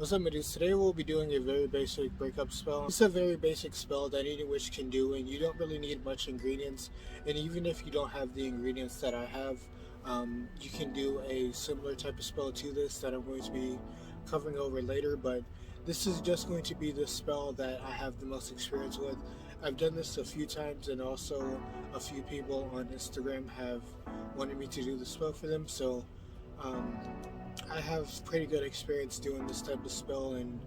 What's up, my dudes? Today we'll be doing a very basic breakup spell. It's a very basic spell that any witch can do, and you don't really need much ingredients. And even if you don't have the ingredients that I have, you can do a similar type of spell to this that I'm going to be covering over later. But this is just going to be the spell that I have the most experience with. I've done this a few times, and also a few people on Instagram have wanted me to do the spell for them. So I have pretty good experience doing this type of spell and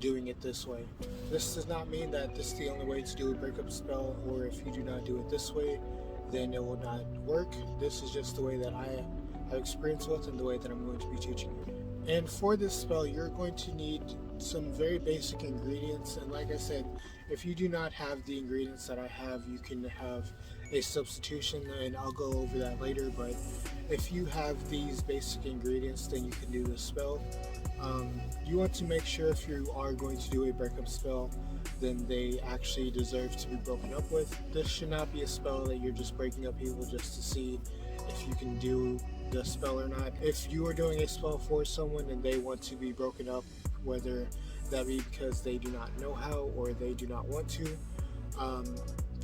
doing it this way. This does not mean that this is the only way to do a breakup spell, or if you do not do it this way, then it will not work. This is just the way that I have experience with and the way that I'm going to be teaching you. And for this spell, you're going to need some very basic ingredients, and like I said, if you do not have the ingredients that I have, you can have a substitution, and I'll go over that later. But if you have these basic ingredients, then you can do this spell. You want to make sure if you are going to do a breakup spell, then they actually deserve to be broken up with. This should not be a spell that you're just breaking up people just to see if you can do the spell or not. If you are doing a spell for someone and they want to be broken up, whether that be because they do not know how or they do not want to,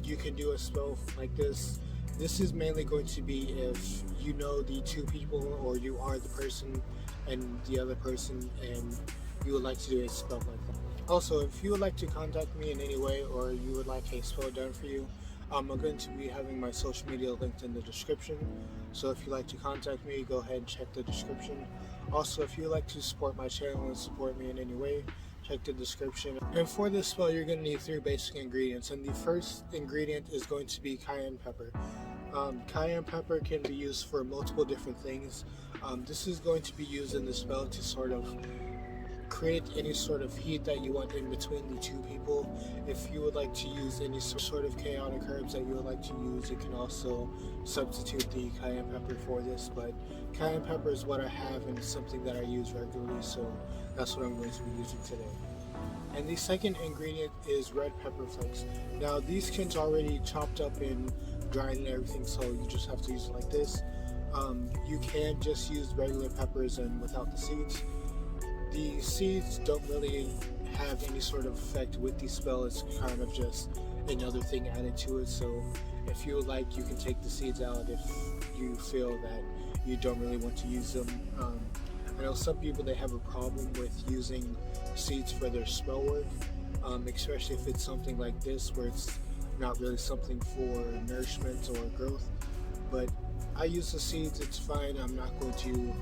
you can do a spell like this. This is mainly going to be if you know the two people, or you are the person and the other person, and you would like to do a spell like that. Also, if you would like to contact me in any way, or you would like a spell done for you, I'm going to be having my social media linked in the description. So if you'd like to contact me, go ahead and check the description. Also, if you'd like to support my channel and support me in any way, check the description. And for this spell, you're going to need 3 basic ingredients. And the first ingredient is going to be cayenne pepper. Cayenne pepper can be used for multiple different things. This is going to be used in the spell to sort of create any sort of heat that you want in between the two people. If you would like to use any sort of chaotic herbs that you would like to use, you can also substitute the cayenne pepper for this. But cayenne pepper is what I have, and it's something that I use regularly, so that's what I'm going to be using today. And the second ingredient is red pepper flakes. Now these can already chopped up and dried and everything, so you just have to use it like this. You can just use regular peppers and without the seeds. The seeds don't really have any sort of effect with the spell. It's kind of just another thing added to it. So if you would like, you can take the seeds out if you feel that you don't really want to use them. I know some people, they have a problem with using seeds for their spell work, especially if it's something like this where it's not really something for nourishment or growth. But I use the seeds, it's fine. I'm not going to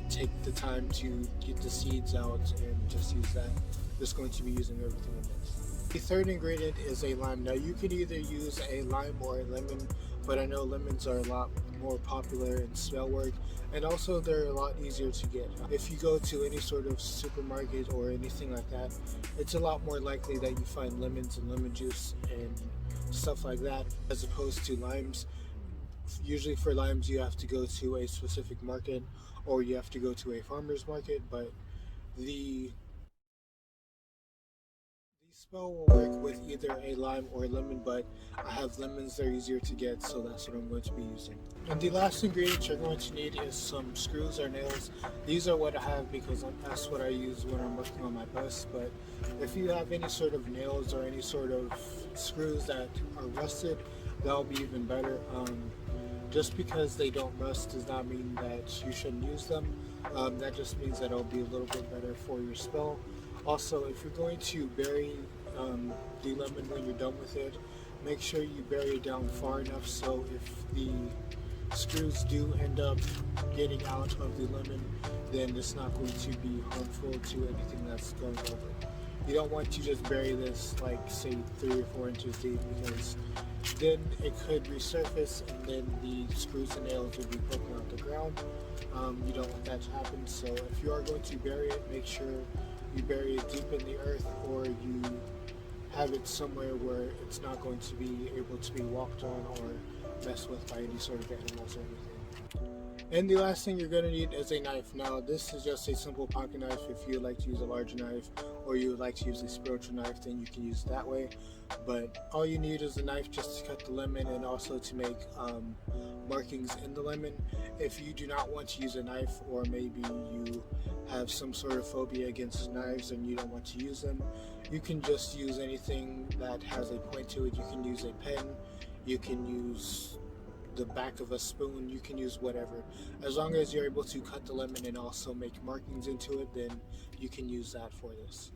take the time to get the seeds out and just use that. I'm just going to be using everything in this. The third ingredient is a lime. Now you can either use a lime or a lemon, but I know lemons are a lot more popular in spell work, and also they're a lot easier to get. If you go to any sort of supermarket or anything like that, it's a lot more likely that you find lemons and lemon juice and stuff like that, as opposed to limes. Usually for limes you have to go to a specific market, or you have to go to a farmer's market. But the spell will work with either a lime or a lemon, but I have lemons, they're easier to get, so that's what I'm going to be using. And the last ingredient you're going to need is some screws or nails. These are what I have because that's what I use when I'm working on my bust. But if you have any sort of nails or any sort of screws that are rusted, that'll be even better. Just because they don't rust does not mean that you shouldn't use them. That just means that it'll be a little bit better for your spell. Also, if you're going to bury the lemon when you're done with it, make sure you bury it down far enough so if the screws do end up getting out of the lemon, then it's not going to be harmful to anything that's going over. You don't want to just bury this like say 3 or 4 inches deep, because then it could resurface and then the screws and nails will be poking out the ground. You don't want that to happen, so if you are going to bury it, make sure you bury it deep in the earth, or you have it somewhere where it's not going to be able to be walked on or messed with by any sort of animals or anything. And the last thing you're going to need is a knife. Now, this is just a simple pocket knife. If you like to use a larger knife or you would like to use a spiritual knife, then you can use it that way. But all you need is a knife just to cut the lemon and also to make markings in the lemon. If you do not want to use a knife, or maybe you have some sort of phobia against knives and you don't want to use them, you can just use anything that has a point to it. You can use a pen, you can use the back of a spoon, you can use whatever. As long as you're able to cut the lemon and also make markings into it, then you can use that for this.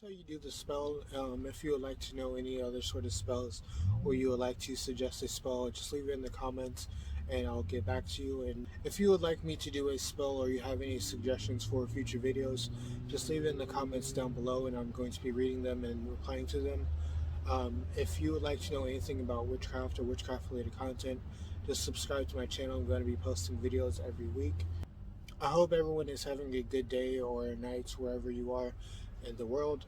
How you do the spell. If you would like to know any other sort of spells, or you would like to suggest a spell, just leave it in the comments and I'll get back to you. And if you would like me to do a spell or you have any suggestions for future videos, just leave it in the comments down below and I'm going to be reading them and replying to them. If you would like to know anything about witchcraft or witchcraft related content, just subscribe to my channel. I'm going to be posting videos every week. I hope everyone is having a good day or night wherever you are in the world.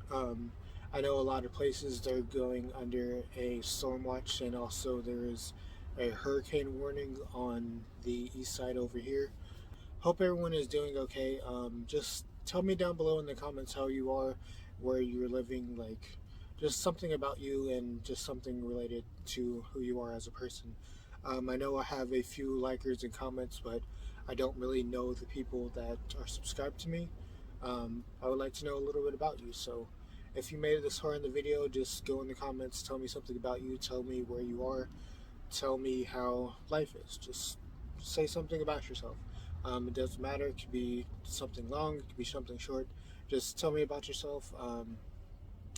I know a lot of places they're going under a storm watch, and also there is a hurricane warning on the east side over here. Hope everyone is doing okay. Just tell me down below in the comments how you are, where you're living, like just something about you and just something related to who you are as a person. I know I have a few likers and comments, but I don't really know the people that are subscribed to me. I would like to know a little bit about you. So if you made it this far in the video, just go in the comments, tell me something about you, tell me where you are, tell me how life is. Just say something about yourself. It doesn't matter. It could be something long, it could be something short. Just tell me about yourself. And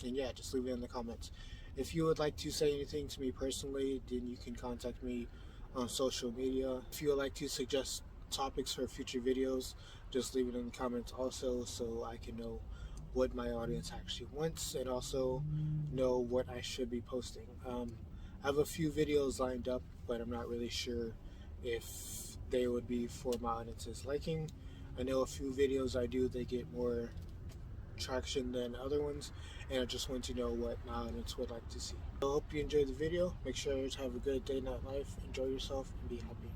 yeah, just leave it in the comments. If you would like to say anything to me personally, then you can contact me on social media. If you would like to suggest topics for future videos, just leave it in the comments also, so I can know what my audience actually wants and also know what I should be posting. I have a few videos lined up, but I'm not really sure if they would be for my audience's liking. I know a few videos I do, they get more traction than other ones, and I just want to know what my audience would like to see. I hope you enjoyed the video. Make sure to have a good day, night, life. Enjoy yourself and be happy.